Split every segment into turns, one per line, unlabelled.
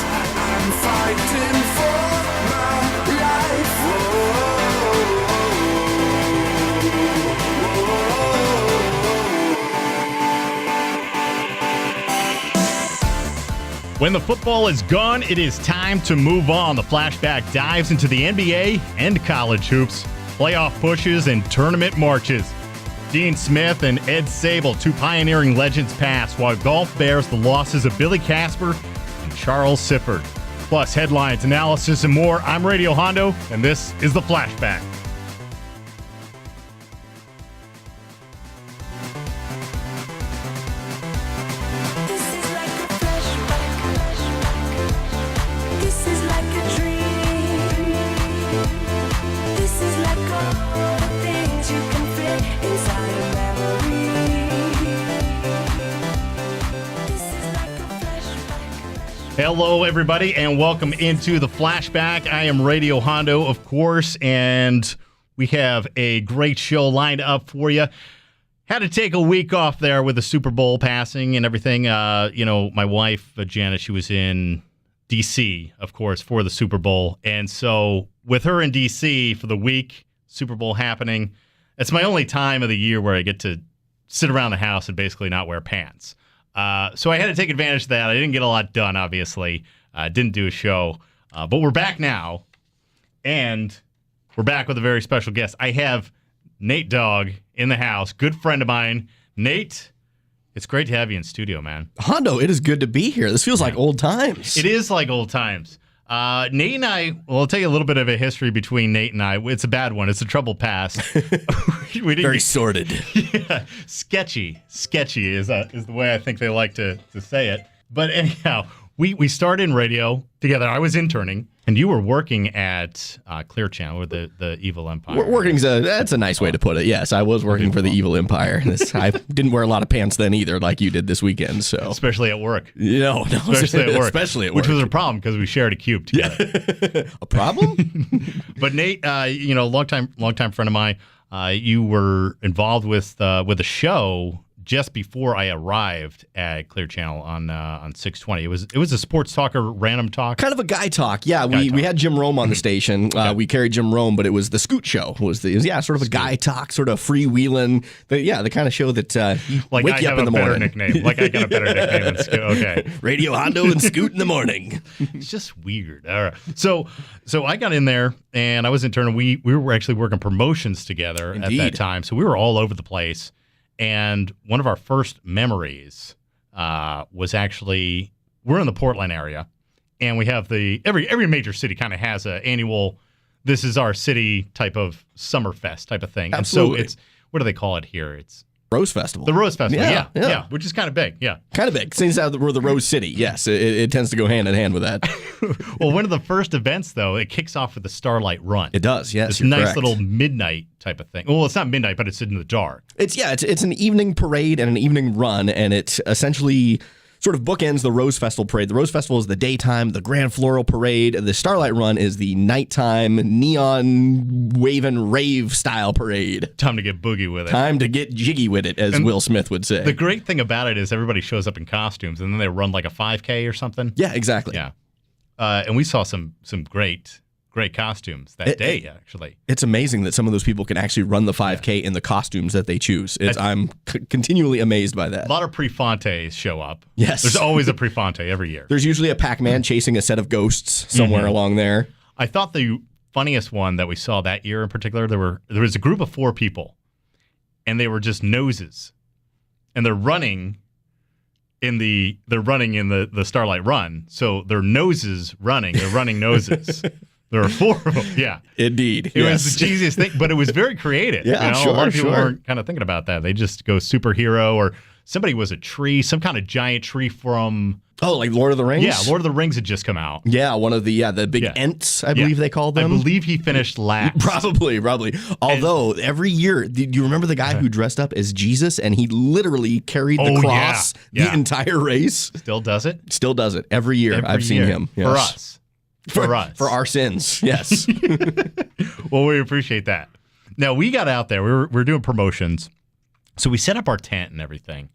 I'm fighting for my life.
When the football is gone, it is time to move on. The Flashback dives into the NBA and college hoops, playoff pushes, and tournament marches. Dean Smith and Ed Sable, two pioneering legends, pass, while golf bears the losses of Billy Casper and Charles Sifford. Plus headlines, analysis, and more. I'm Radio Hondo, and this is the Flashback. Hello, everybody, and welcome into the Flashback. I am Radio Hondo, of course, and we have a great show lined up for you. Had to take a week off there with the Super Bowl passing and everything. My wife, Janice, she was in D.C., of course, for the Super Bowl. And so with her in D.C. for the week, Super Bowl happening, it's my only time of the year where I get to sit around the house and basically not wear pants. So I had to take advantage of that. I didn't get a lot done, obviously. Didn't do a show. But we're back now, and we're back with a very special guest. I have Nate Dawg in the house, good friend of mine. Nate, it's great to have you in studio, man.
Hondo, it is good to be here. This feels like old times.
It is like old times. Nate and I, well, I'll tell you a little bit of a history between Nate and I. It's a bad one. It's a troubled past.
Very sordid.
Yeah, sketchy is the way I think they like to say it. But anyhow, we started in radio together. I was interning, and you were working at Clear Channel, or the Evil Empire.
That's a nice way to put it. Yes, I was working for the Evil Empire. I didn't wear a lot of pants then either, like you did this weekend. So
especially at work.
No,
especially at work.
Especially at work.
Which was a problem because we shared a cube together.
Yeah. A problem?
But Nate, longtime friend of mine. You were involved with a show just before I arrived at Clear Channel on 620. It was a sports talk or random talk.
Kind of a guy talk. Yeah, we had Jim Rome on the station. We carried Jim Rome, but it was the Scoot Show. It was sort of a guy talk, sort of freewheeling. The kind of show that wake you up in the morning.
Like I got a better nickname than Scoot. Okay.
Radio Hondo and Scoot in the morning.
It's just weird. All right. So I got in there and I was interning. We were actually working promotions together Indeed. At that time. So we were all over the place. And one of our first memories was actually, we're in the Portland area, and we have every major city kind of has an annual, this is our city type of Summerfest type of thing.
Absolutely.
And so what do they call it here? It's
Rose Festival.
The Rose Festival, yeah, which is kind of big, yeah.
Kind of big. Since we're the Rose City, yes, it tends to go hand in hand with that.
Well, one of the first events, though, it kicks off with the Starlight Run.
It does, yes.
It's a nice little midnight type of thing. Well, it's not midnight, but it's in the dark.
It's an evening parade and an evening run, and it essentially sort of bookends the Rose Festival parade. The Rose Festival is the daytime, the Grand Floral Parade. The Starlight Run is the nighttime, neon waving rave style parade.
Time to get boogie with it.
Time to get jiggy with it, as Will Smith would say.
The great thing about it is everybody shows up in costumes, and then they run like a 5K or something.
Yeah, exactly.
Yeah. And we saw some great costumes that day, actually.
It's amazing that some of those people can actually run the 5K in the costumes that they choose. I'm continually amazed by that.
A lot of Prefontes show up.
Yes.
There's always a Prefonte every year.
There's usually a Pac-Man chasing a set of ghosts somewhere along there.
I thought the funniest one that we saw that year in particular, there was a group of 4 people, and they were just noses. And they're running in the Starlight Run. So they're noses running. They're running noses. There are 4 of them, yeah.
Indeed.
It was the cheesiest thing, but it was very creative.
Yeah,
sure. A lot of people weren't kind of thinking about that. They just go superhero, or somebody was a tree, some kind of giant tree from...
Oh, like Lord of the Rings?
Yeah, Lord of the Rings had just come out.
Yeah, one of the big Ents, I believe they called them.
I believe he finished last.
Probably. Although, every year, do you remember the guy who dressed up as Jesus, and he literally carried the cross the entire race?
Still does it?
Still does it. Every year I've seen him. Yes.
For us. For us.
For our sins, yes.
Well, we appreciate that. Now, we got out there. We were doing promotions. So we set up our tent and everything.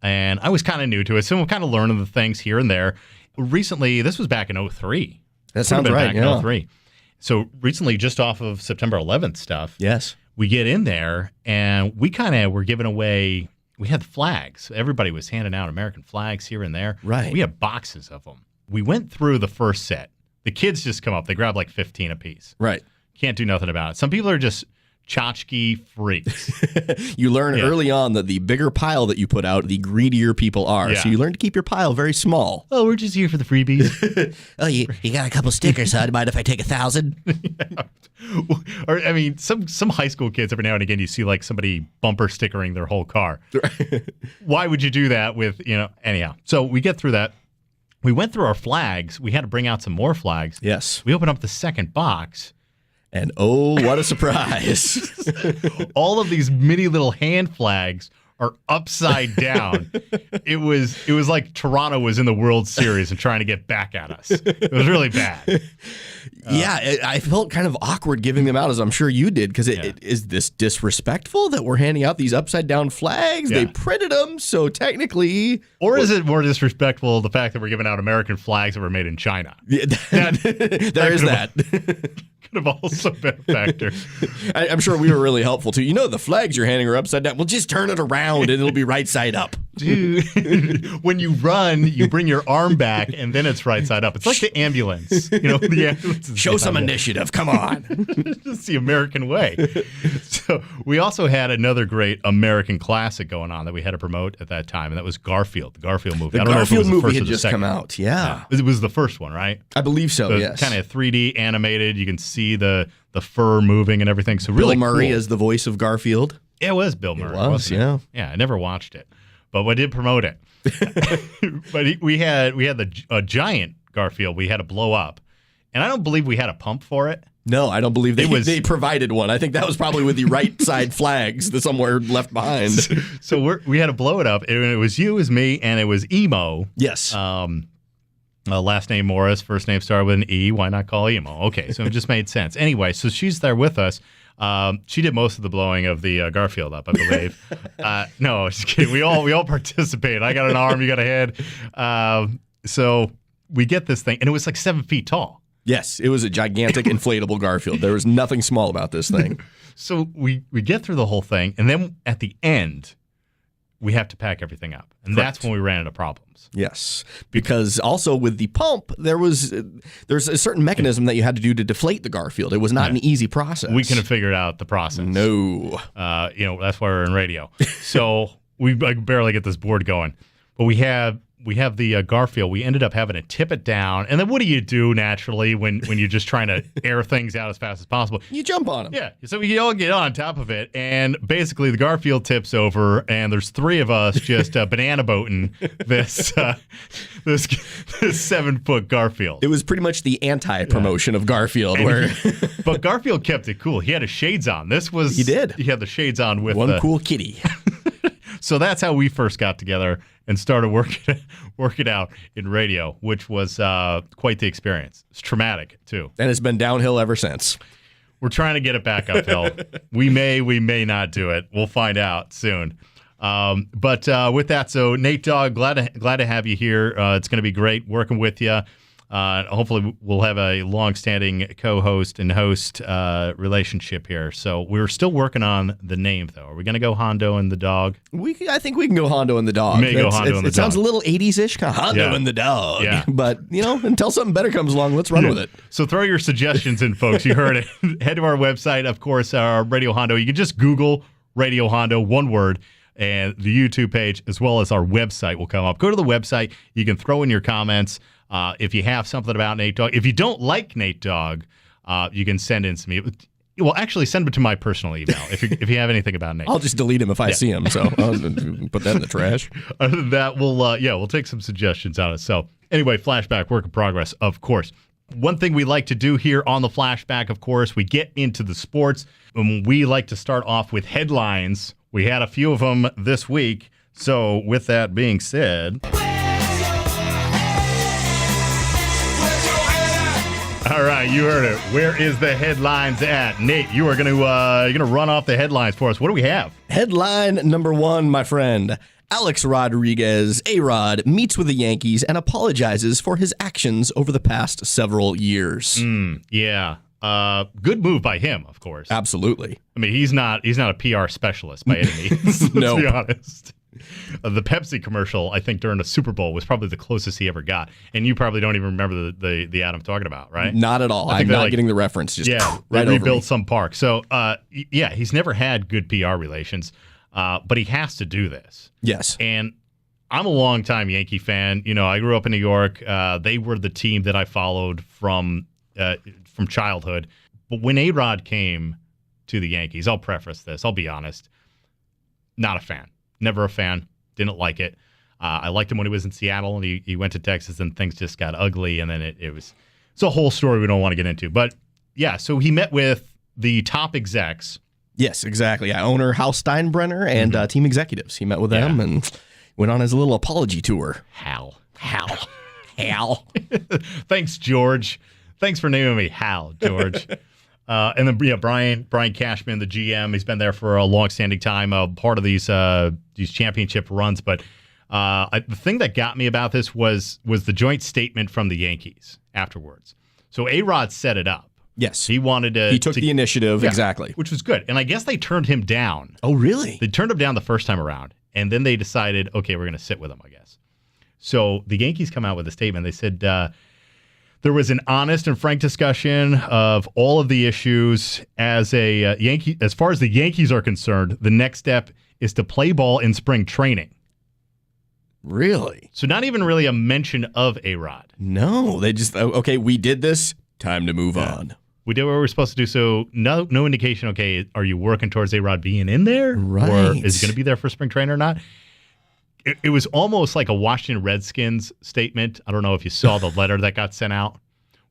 And I was kind of new to it, so we're kind of learning the things here and there. recently, this was back in 03.
That sounds right,
back in 03. So recently, just off of September 11th stuff,
yes,
we get in there and we kind of were giving away, we had flags. Everybody was handing out American flags here and there.
Right.
We had boxes of them. We went through the first set. The kids just come up. They grab like 15 apiece.
Right.
Can't do nothing about it. Some people are just tchotchke freaks.
You learn early on that the bigger pile that you put out, the greedier people are.
Yeah.
So you learn to keep your pile very small.
Oh, we're just here for the freebies.
Oh, you got a couple stickers, huh? Mind if I take 1,000?
Or I mean, some high school kids every now and again you see like somebody bumper stickering their whole car. Why would you do that with anyhow? So we get through that. We went through our flags. We had to bring out some more flags.
Yes.
We opened up the second box.
And oh, what a surprise.
All of these mini little hand flags are upside down. It was like Toronto was in the World Series and trying to get back at us. It was really bad.
Yeah, I felt kind of awkward giving them out, as I'm sure you did, because is this disrespectful that we're handing out these upside down flags?
Yeah.
They printed them, so technically...
Or is it more disrespectful the fact that we're giving out American flags that were made in China?
Yeah, there is that.
Could have also been a factor.
I'm sure we were really helpful, too. The flags you're handing are upside down. Well, just turn it around and it'll be right side up.
Dude, when you run, you bring your arm back and then it's right side up. It's like the ambulance. The ambulance is
Show some initiative. Come on.
It's the American way. So we also had another great American classic going on that we had to promote at that time, and that was Garfield, the Garfield movie.
The Garfield movie had just come out. Yeah.
It was the first one, right?
I believe so, yes.
Kind of 3D animated. You can see the fur moving and everything. So really
Bill Murray
cool.
as the voice of Garfield.
Yeah, it was Bill Murray.
It was,
wasn't
yeah.
it? Yeah, I never watched it, but we did promote it. But we had a giant Garfield we had to blow up, and I don't believe we had a pump for it.
No, I don't believe they provided one. I think that was probably with the right side flags that somewhere left behind.
So we had to blow it up, and it was you, it was me, and it was Emo.
Yes.
Last name Morris, first name started with an E. Why not call Emo? Okay, so it just made sense. Anyway, so she's there with us. She did most of the blowing of the Garfield up, I believe. No, just kidding. We all participated. I got an arm, you got a head. So we get this thing, and it was like 7 feet tall.
Yes, it was a gigantic inflatable Garfield. There was nothing small about this thing.
So we get through the whole thing, and then at the end, we have to pack everything up. And
Correct.
That's when we ran into problems.
Yes, because also with the pump, there's a certain mechanism that you had to do to deflate the Garfield. It was not an easy process.
We couldn't have figured out the process.
No.
That's why we're in radio. So we barely get this board going. But we have the Garfield. We ended up having to tip it down. And then what do you do naturally when you're just trying to air things out as fast as possible?
You jump on them.
Yeah. So we all get on top of it. And basically the Garfield tips over. And there's three of us just banana boating this 7-foot Garfield.
It was pretty much the anti-promotion of Garfield.
But Garfield kept it cool. He had his shades on.
He did.
He had the shades on with
one cool kitty.
So that's how we first got together and started working out in radio, which was quite the experience. It's traumatic, too.
And it's been downhill ever since.
We're trying to get it back uphill. We may not do it. We'll find out soon. But with that, so Nate Dawg, glad to have you here. It's going to be great working with you. Hopefully we'll have a long-standing co-host and host relationship here. So we're still working on the name, though. Are we going to go Hondo and the Dog?
I think we can go Hondo and the Dog. It sounds a little 80s-ish, kind of Hondo and the Dog.
Yeah.
But, until something better comes along, let's run with it.
So throw your suggestions in, folks. You heard it. Head to our website, of course, our Radio Hondo. You can just Google Radio Hondo, one word, and the YouTube page as well as our website will come up. Go to the website. You can throw in your comments. If you have something about Nate Dawg, if you don't like Nate Dawg, you can send in some. Well, actually, send it to my personal email if you have anything about Nate.
I'll just delete him if I see him. So I'll put that in the trash.
Other than that, we'll take some suggestions on it. So anyway, Flashback, work in progress, of course. One thing we like to do here on the Flashback, of course, we get into the sports. We like to start off with headlines. We had a few of them this week. So with that being said. All right, you heard it. Where is the headlines at? Nate, you are going to run off the headlines for us. What do we have?
Headline number one, my friend. Alex Rodriguez, A-Rod, meets with the Yankees and apologizes for his actions over the past several years.
Yeah. Good move by him, of course.
Absolutely.
I mean, he's not a PR specialist by any means.
No.
Let's be honest. The Pepsi commercial, I think, during the Super Bowl was probably the closest he ever got. And you probably don't even remember the ad I'm talking about, right?
Not at all. I'm not getting the reference. Just right
they rebuilt
over me.
some park. So, he's never had good PR relations, but he has to do this.
Yes.
And I'm a longtime Yankee fan. You know, I grew up in New York. They were the team that I followed from childhood. But when A-Rod came to the Yankees, I'll preface this. I'll be honest. Not a fan. Never a fan. Didn't like it. I liked him when he was in Seattle, and he went to Texas, and things just got ugly, and then it's a whole story we don't want to get into. But, yeah, so he met with the top execs.
Yes, exactly. Yeah, owner Hal Steinbrenner and team executives. He met with them and went on his little apology tour.
Hal.
Thanks,
George. Thanks for naming me Hal, George. And then Brian Cashman, the GM, he's been there for a long-standing time, part of these championship runs. But the thing that got me about this was the joint statement from the Yankees afterwards. So A-Rod set it up.
Yes.
He wanted to...
He took the initiative, exactly.
Which was good. And I guess they turned him down.
Oh, really?
They turned him down the first time around. And then they decided, okay, we're going to sit with him, I guess. So the Yankees come out with a statement. They said... there was an honest and frank discussion of all of the issues. As far as the Yankees are concerned, the next step is to play ball in spring training.
Really?
So not even really a mention of A-Rod.
No, they just, okay, we did this. Time to move on.
We did what we were supposed to do. So no indication, okay, are you working towards A-Rod being in there?
Right.
Or is he going to be there for spring training or not? It was almost like a Washington Redskins statement. I don't know if you saw the letter that got sent out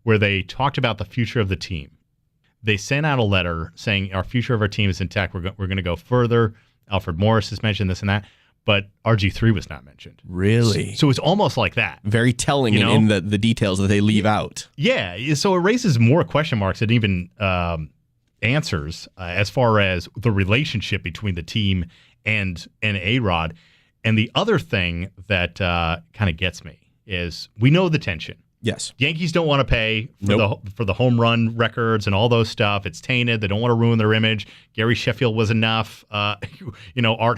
where they talked about the future of the team. They sent out a letter saying our future of our team is intact. We're going to go further. Alfred Morris has mentioned this and that, but RG3 was not mentioned.
Really?
So it's almost like that.
Very telling in the details that they leave out. Yeah.
So it raises more question marks than even answers as far as the relationship between the team and A-Rod. And the other thing that kind of gets me is we know the tension.
Yes.
Yankees don't want to pay for the home run records and all those stuff. It's tainted. They don't want to ruin their image. Gary Sheffield was enough. Art,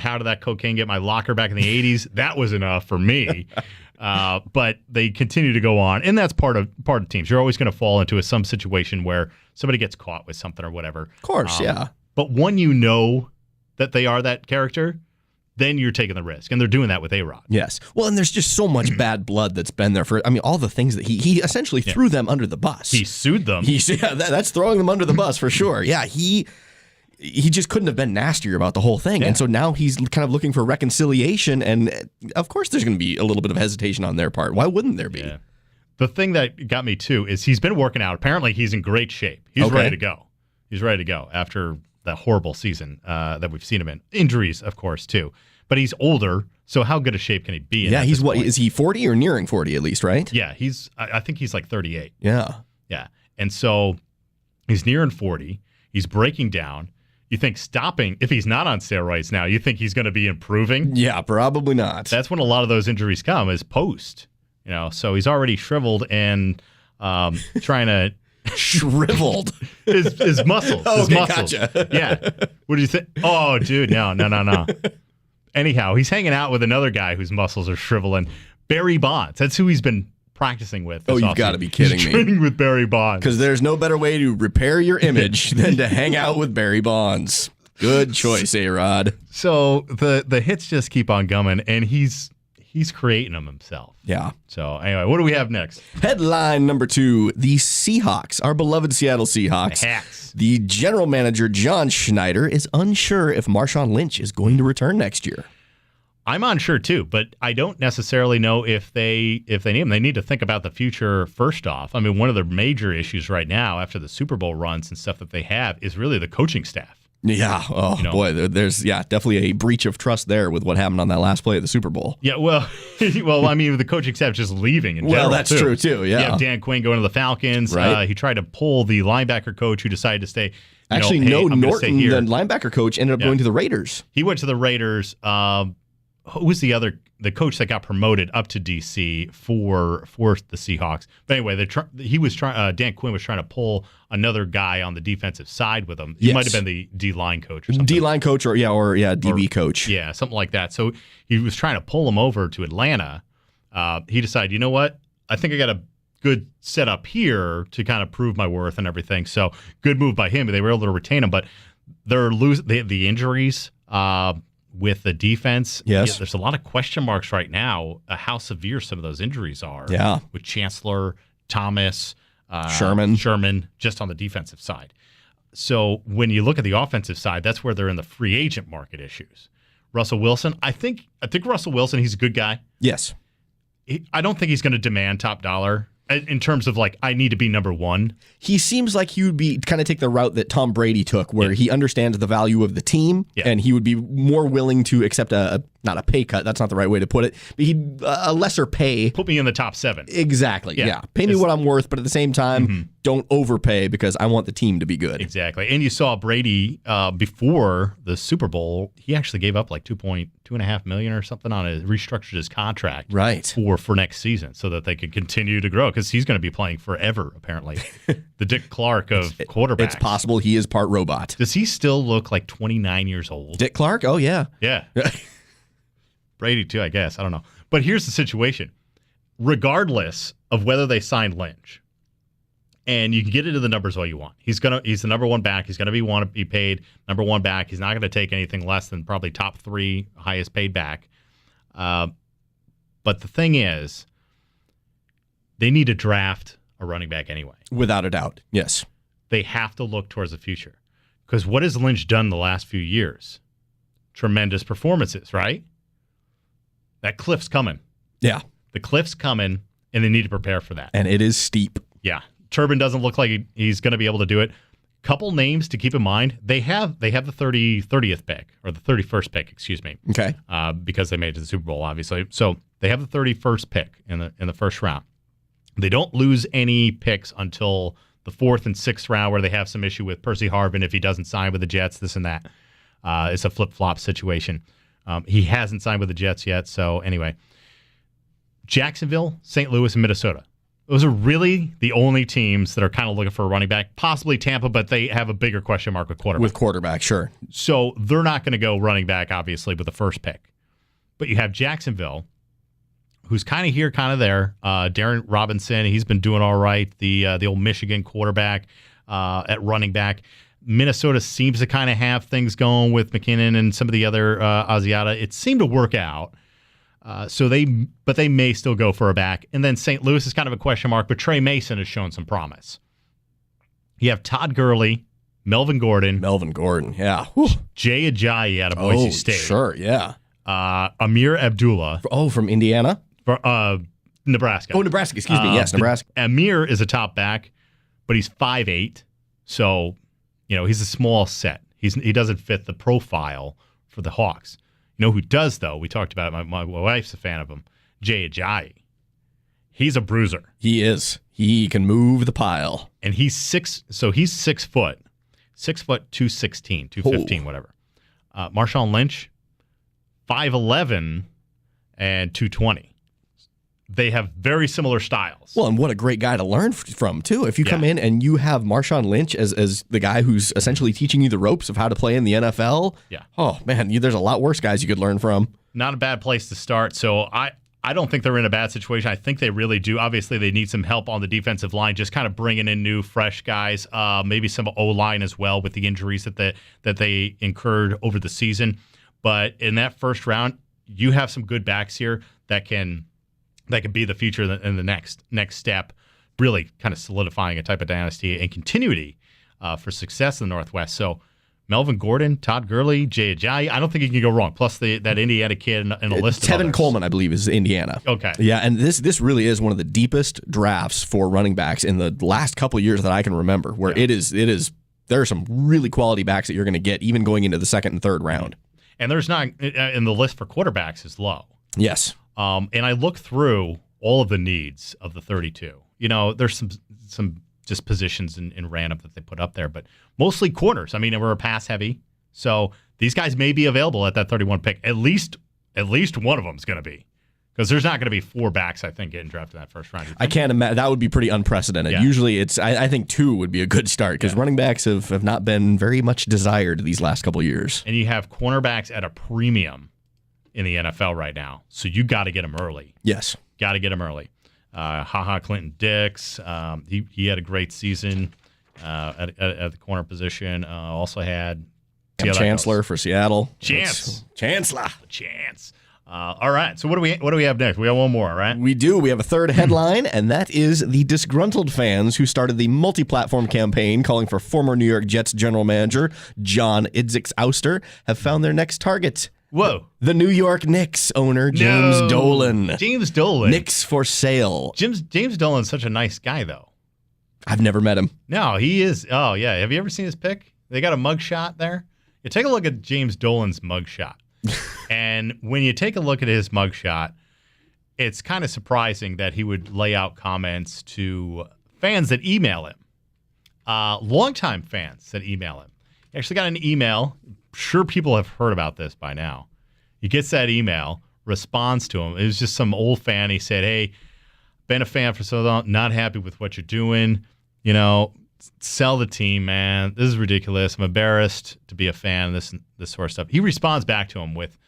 how did that cocaine get my locker back in the 80s? That was enough for me. But they continue to go on, and that's part of teams. You're always going to fall into some situation where somebody gets caught with something or whatever.
Of course, yeah.
But when you know that they are that character, then you're taking the risk. And they're doing that with A-Rod.
Yes. Well, and there's just so much bad blood that's been there all the things that he essentially threw them under the bus.
He sued them.
That's throwing them under the bus for sure. Yeah, he just couldn't have been nastier about the whole thing. Yeah. And so now he's kind of looking for reconciliation. And of course there's going to be a little bit of hesitation on their part. Why wouldn't there be?
Yeah. The thing that got me too is he's been working out. Apparently he's in great shape. He's ready to go. He's ready to go after that horrible season that we've seen him in. Injuries, of course, too. But he's older, so how good a shape can he be in?
Yeah, he's what? Is he 40 or nearing 40 at least, right?
Yeah, I think he's like 38.
Yeah.
Yeah. And so he's nearing 40. He's breaking down. You think stopping, if he's not on steroids now, you think he's going to be improving?
Yeah, probably not.
That's when a lot of those injuries come, is post. So he's already shriveled and trying to...
Shriveled.
his muscles. His muscles.
Gotcha.
Yeah. What do you think? Oh, dude, no. Anyhow, he's hanging out with another guy whose muscles are shriveling. Barry Bonds. That's who he's been practicing with.
Oh, you've got to be kidding me.
Training with Barry Bonds.
Because there's no better way to repair your image than to hang out with Barry Bonds. Good choice, A-Rod.
So the hits just keep on coming, and he's creating them himself.
Yeah.
So anyway, what do we have next?
Headline number 2, the Seahawks, our beloved Seattle Seahawks.
The Hacks.
The general manager, John Schneider, is unsure if Marshawn Lynch is going to return next year.
I'm unsure too, but I don't necessarily know if they need him. They need to think about the future first off. I mean, one of the major issues right now after the Super Bowl runs and stuff that they have is really the coaching staff.
Yeah. Oh, boy. There's definitely a breach of trust there with what happened on that last play of the Super Bowl.
Yeah, well, I mean, the coaching staff just leaving in general,
that's true, too, yeah.
You have Dan Quinn going to the Falcons.
Right.
He tried to pull the linebacker coach who decided to stay.
Actually, Norton, the linebacker coach, ended up going to the Raiders.
He went to the Raiders. who was the coach that got promoted up to DC for the Seahawks. But anyway, Dan Quinn was trying to pull another guy on the defensive side with him. He might have been the D-line coach or something.
D-line coach or DB coach.
Yeah, something like that. So he was trying to pull him over to Atlanta. He decided, you know what? I think I got a good setup here to kind of prove my worth and everything. So good move by him. They were able to retain him, but they're losing the injuries with the defense.
Yes.
Yeah, there's a lot of question marks right now how severe some of those injuries are.
Yeah.
With Chancellor, Thomas,
Sherman,
just on the defensive side. So when you look at the offensive side, that's where they're in the free agent market issues. Russell Wilson, I think Russell Wilson, he's a good guy.
Yes.
I don't think he's going to demand top dollar in terms of I need to be number one.
He seems like he would be kind of take the route that Tom Brady took, where he understands the value of the team, and he would be more willing to accept not a pay cut. That's not the right way to put it, but a lesser pay.
Put me in the top 7.
Exactly. Yeah. Pay me what I'm worth, but at the same time, don't overpay because I want the team to be good.
Exactly. And you saw Brady before the Super Bowl. He actually gave up $2.5 million or something on it. Restructured his contract for next season so that they could continue to grow because he's going to be playing forever, apparently. The Dick Clark of quarterbacks.
It's possible he is part robot.
Does he still look like 29 years old?
Dick Clark? Oh, yeah.
Yeah. Brady, too, I guess. I don't know. But here's the situation. Regardless of whether they sign Lynch, and you can get into the numbers all you want. He's the number one back. He's going to be paid number one back. He's not going to take anything less than probably top 3 highest paid back. But the thing is, they need to draft a running back anyway.
Without a doubt, yes.
They have to look towards the future. Because what has Lynch done the last few years? Tremendous performances, right? That cliff's coming.
Yeah.
The cliff's coming, and they need to prepare for that.
And it is steep.
Yeah. Turbin doesn't look like he's going to be able to do it. Couple names to keep in mind. They have the 30th pick, or the 31st pick, excuse me.
Okay.
Because they made it to the Super Bowl, obviously. So they have the 31st pick in the first round. They don't lose any picks until the 4th and 6th round, where they have some issue with Percy Harvin if he doesn't sign with the Jets, this and that. It's a flip-flop situation. He hasn't signed with the Jets yet, so anyway. Jacksonville, St. Louis, and Minnesota. Those are really the only teams that are kind of looking for a running back. Possibly Tampa, but they have a bigger question mark with quarterback.
With quarterback, sure.
So they're not going to go running back, obviously, with the first pick. But you have Jacksonville, who's kind of here, kind of there. Darren Robinson, he's been doing all right. The old Michigan quarterback at running back. Minnesota seems to kind of have things going with McKinnon and some of the other Asiata. It seemed to work out. But they may still go for a back. And then St. Louis is kind of a question mark, but Trey Mason has shown some promise. You have Todd Gurley, Melvin Gordon,
yeah.
Jay Ajayi out of Boise State.
Sure, yeah.
Amir Abdullah.
From Indiana?
Nebraska.
Oh, Nebraska, excuse me. Yes, Nebraska.
Amir is a top back, but he's 5'8", so he's a small set. He doesn't fit the profile for the Hawks. You know who does, though? We talked about it. My wife's a fan of him. Jay Ajayi. He's a bruiser.
He is. He can move the pile.
And he's 6 foot. 6 foot, 216, 215, whatever. Marshawn Lynch, 5'11", and 220. They have very similar styles.
Well, and what a great guy to learn from, too. If you come in and you have Marshawn Lynch as the guy who's essentially teaching you the ropes of how to play in the NFL, oh, man, there's a lot worse guys you could learn from.
Not a bad place to start. So I don't think they're in a bad situation. I think they really do. Obviously, they need some help on the defensive line, just kind of bringing in new, fresh guys, maybe some O-line as well with the injuries that they incurred over the season. But in that first round, you have some good backs here that can be the future in the next step, really kind of solidifying a type of dynasty and continuity for success in the Northwest. So Melvin Gordon, Todd Gurley, Jay Ajayi, I don't think you can go wrong. Plus that Indiana kid in a list of
Tevin
others.
Coleman, I believe, is Indiana.
Okay.
Yeah, and this really is one of the deepest drafts for running backs in the last couple of years that I can remember, where it is there are some really quality backs that you're going to get even going into the second and third round.
And there's not, in the list for quarterbacks is low.
Yes.
And I look through all of the needs of the 32. There's some just positions in random that they put up there, but mostly corners. I mean, we're pass heavy, so these guys may be available at that 31 pick, at least At least one of them's going to be. Because there's not going to be 4 backs, I think, getting drafted in that first round.
I can't imagine. That would be pretty unprecedented.
Yeah.
Usually I think 2 would be a good start because running backs have not been very much desired these last couple of years.
And you have cornerbacks at a premium in the NFL right now. So you got to get them early.
Yes.
Got to get them early. Clinton Dix, he had a great season at the corner position. Also had
Chancellor for Seattle.
Chancellor. All right. So what do we have next? We have one more, right?
We do. We have a third headline, and that is the disgruntled fans who started the multi-platform campaign calling for former New York Jets general manager John Idzik's ouster have found their next target.
Whoa.
The New York Knicks owner, James Dolan.
James Dolan.
Knicks for sale.
James Dolan's such a nice guy, though.
I've never met him.
No, he is. Oh, yeah. Have you ever seen his pic? They got a mugshot there. You take a look at James Dolan's mugshot. And when you take a look at his mugshot, it's kind of surprising that he would lay out comments to fans that email him. Longtime fans that email him. He actually got an email. Sure, people have heard about this by now. He gets that email, responds to him. It was just some old fan. He said, "Hey, been a fan for so long, not happy with what you're doing. You know, sell the team, man. This is ridiculous. I'm embarrassed to be a fan of this sort of stuff." He responds back to him with,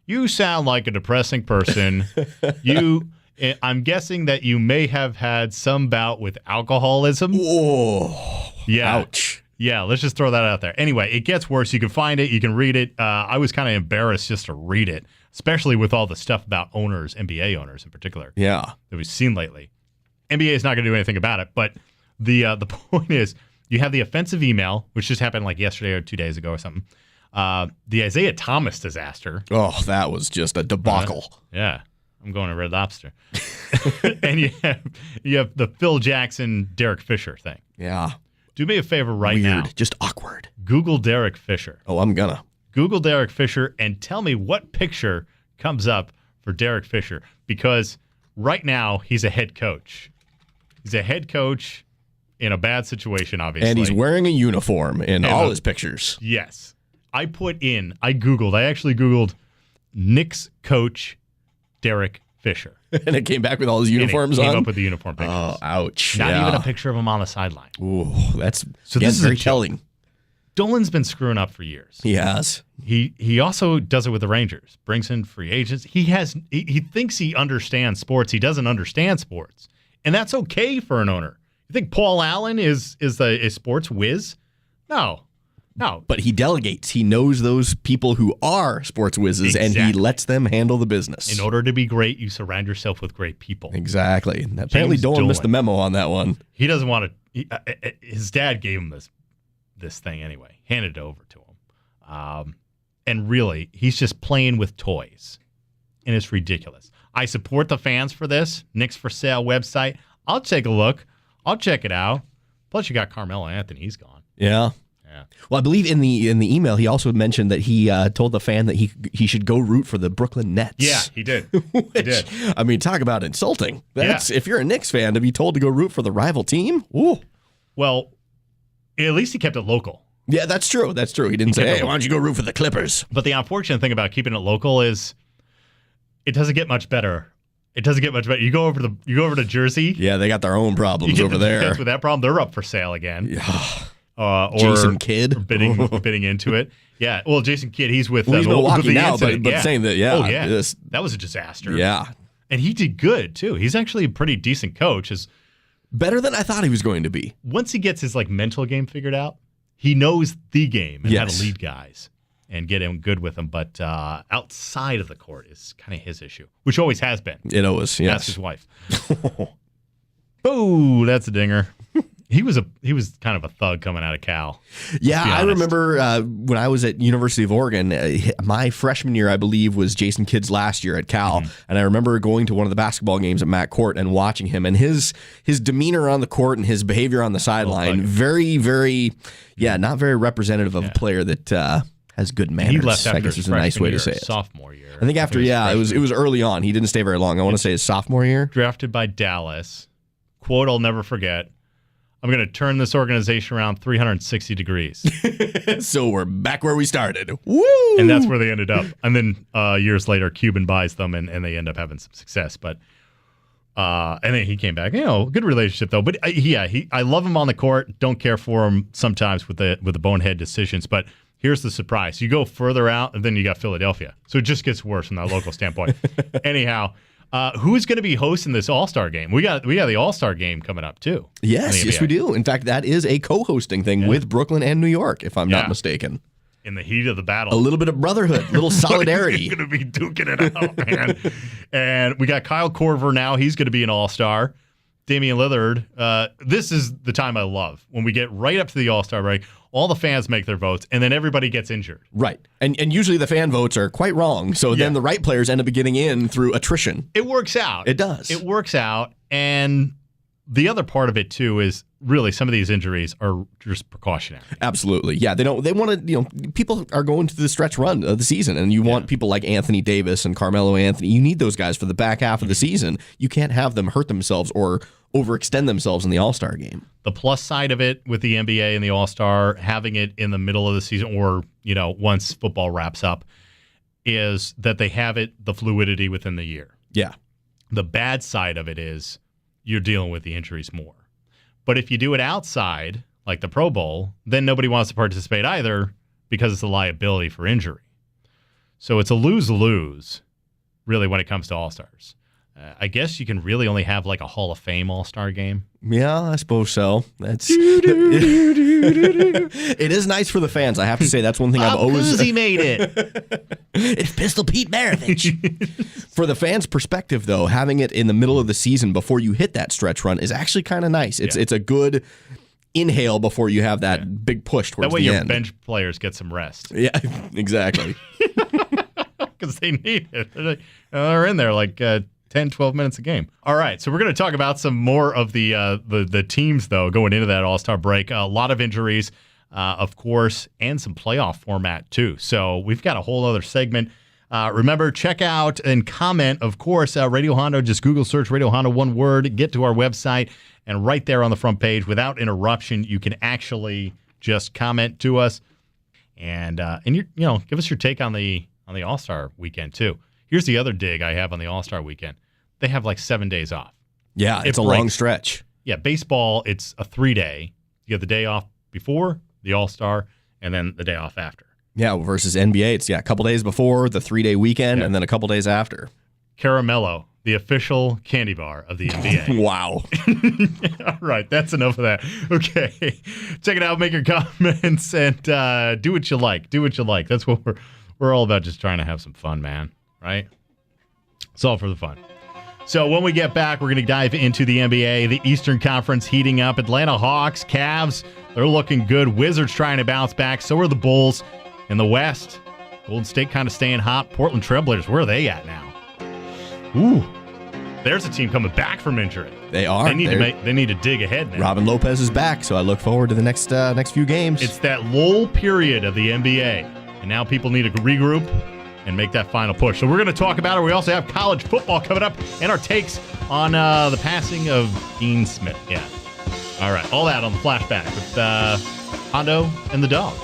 "You sound like a depressing person. I'm guessing that you may have had some bout with alcoholism."
Whoa.
Yeah.
Ouch.
Yeah, let's just throw that out there. Anyway, it gets worse. You can find it. You can read it. I was kind of embarrassed just to read it, especially with all the stuff about owners, NBA owners in particular,
Yeah.
that we've seen lately. NBA is not going to do anything about it, but the point is you have the offensive email, which just happened like yesterday or 2 days ago or something. The Isaiah Thomas disaster.
Oh, that was just a debacle.
Yeah, I'm going to Red Lobster. And you have the Phil Jackson, Derek Fisher thing.
Yeah.
Do me a favor right
Weird.
now.
Just awkward.
Google Derek Fisher.
Oh, I'm gonna.
Google Derek Fisher and tell me what picture comes up for Derek Fisher, because right now he's a head coach. He's a head coach in a bad situation, obviously.
And he's wearing a uniform in all his pictures.
Yes. I actually Googled Knicks coach Derek Fisher.
And it came back with all his uniforms
and it
on?
came up with the uniform pictures.
Oh, ouch.
Not
Yeah.
even a picture of him on the sideline.
Ooh, that's
So this is
very
a joke.
telling.
Dolan's been screwing up for years.
He has.
He also does it with the Rangers. Brings in free agents. He thinks he understands sports. He doesn't understand sports. And that's okay for an owner. You think Paul Allen is a sports whiz? No.
But he delegates. He knows those people who are sports whizzes, and he
Exactly.
lets them handle the business.
In order to be great, you surround yourself with great people.
Exactly. And apparently, Dolan missed the memo on that one.
He doesn't want to. His dad gave him this thing anyway. Handed it over to him. And really, he's just playing with toys. And it's ridiculous. I support the fans for this. Knicks for Sale website. I'll take a look. I'll check it out. Plus, you got Carmelo Anthony. He's gone.
Yeah.
Yeah.
Well, I believe in the email, he also mentioned that he told the fan that he should go root for the Brooklyn Nets.
Yeah, he did. He did.
I mean, talk about insulting. That's if you're a Knicks fan to be told to go root for the rival team. Ooh.
Well, at least he kept it local.
Yeah, that's true. That's true. He didn't say, "Hey, why don't you go root for the Clippers?"
But the unfortunate thing about keeping it local is it doesn't get much better. It doesn't get much better. You go over to Jersey.
Yeah, they got their own problems over there.
With that problem, they're up for sale again.
Yeah.
Or
Jason Kidd
bidding into it. Yeah. Well, Jason Kidd, he's with
he's Milwaukee
the
now,
incident.
but saying that, yeah.
Oh, yeah.
This,
that was a disaster.
yeah.
And he did good, too. He's actually a pretty decent coach.
Better than I thought he was going to be.
Once he gets his mental game figured out, he knows the game and how to lead guys and get him good with them. But outside of the court is kind of his issue, which always has been.
It always, yes.
That's his wife. Oh, that's a dinger. He was kind of a thug coming out of Cal.
Yeah, I remember when I was at University of Oregon, my freshman year, I believe, was Jason Kidd's last year at Cal. Mm-hmm. And I remember going to one of the basketball games at Matt Court and watching him. And his demeanor on the court and his behavior on the sideline, very, very, not very representative of a player that has good manners.
He left after
I guess
his
is a nice way to
freshman
say it.
Sophomore year.
I think after, it was early on. He didn't stay very long. I want to say his sophomore year.
Drafted by Dallas. Quote I'll never forget. I'm going to turn this organization around 360 degrees.
So we're back where we started. Woo!
And that's where they ended up. And then years later, Cuban buys them, and they end up having some success. But and then he came back. Good relationship though. But I love him on the court. Don't care for him sometimes with the bonehead decisions. But here's the surprise: you go further out, and then you got Philadelphia. So it just gets worse from that local standpoint. Anyhow. Who's going to be hosting this All-Star game? We got the All-Star game coming up too.
Yes, we do. In fact, that is a co-hosting thing with Brooklyn and New York, if I'm not mistaken.
In the heat of the battle.
A little bit of brotherhood, a little solidarity.
He's going to be duking it out, man. And we got Kyle Korver now. He's going to be an All-Star. Damian Lillard. This is the time I love. When we get right up to the All-Star break, all the fans make their votes, and then everybody gets injured.
Right. And usually the fan votes are quite wrong, so then the right players end up getting in through attrition.
It works out.
It does.
It works out, and the other part of it, too, is really some of these injuries are just precautionary.
Absolutely. Yeah, they want to, people are going to the stretch run of the season, and you want people like Anthony Davis and Carmelo Anthony. You need those guys for the back half of the season. You can't have them hurt themselves or overextend themselves in the All-Star game.
The plus side of it with the NBA and the All-Star, having it in the middle of the season or, once football wraps up, is that they have the fluidity within the year.
Yeah.
The bad side of it is you're dealing with the injuries more. But if you do it outside, like the Pro Bowl, then nobody wants to participate either because it's a liability for injury. So it's a lose-lose, really, when it comes to All-Stars. I guess you can really only have like a Hall of Fame All-Star game.
Yeah, I suppose so. It is nice for the fans. I have to say that's one thing I've always.
He made it.
It's Pistol Pete Maravich. For the fans' perspective, though, having it in the middle of the season before you hit that stretch run is actually kind of nice. It's a good inhale before you have that big push towards the end.
That way your bench players get some rest.
Yeah, exactly.
Because they need it. They're in there like 10, 12 minutes a game. All right, so we're going to talk about some more of the teams, though, going into that All-Star break. A lot of injuries, of course, and some playoff format, too. So we've got a whole other segment. Remember, check out and comment, of course, Radio Hondo. Just Google search Radio Hondo, one word, get to our website, and right there on the front page, without interruption, you can actually just comment to us. And give us your take on the All-Star weekend, too. Here's the other dig I have on the All-Star weekend. They have like 7 days off.
Yeah, it's a long stretch.
Yeah, baseball, it's a 3-day. You get the day off before the All-Star and then the day off after.
Yeah, versus NBA, it's a couple days before, the 3-day weekend, and then a couple days after.
Caramello, the official candy bar of the NBA.
Wow.
All right, that's enough of that. Okay, check it out, make your comments, and do what you like. Do what you like. That's what we're all about, just trying to have some fun, man. Right? It's all for the fun. So when we get back, we're going to dive into the NBA, the Eastern Conference heating up. Atlanta Hawks, Cavs, they're looking good. Wizards trying to bounce back. So are the Bulls. In the West, Golden State kind of staying hot. Portland Trailblazers, where are they at now? Ooh, there's a team coming back from injury.
They are.
They need to dig ahead now.
Robin Lopez is back, so I look forward to the next few games.
It's that lull period of the NBA, and now people need to regroup and make that final push. So we're going to talk about it. We also have college football coming up and our takes on the passing of Dean Smith. Yeah. All right. All that on the Flashback with Hondo and the Dawg.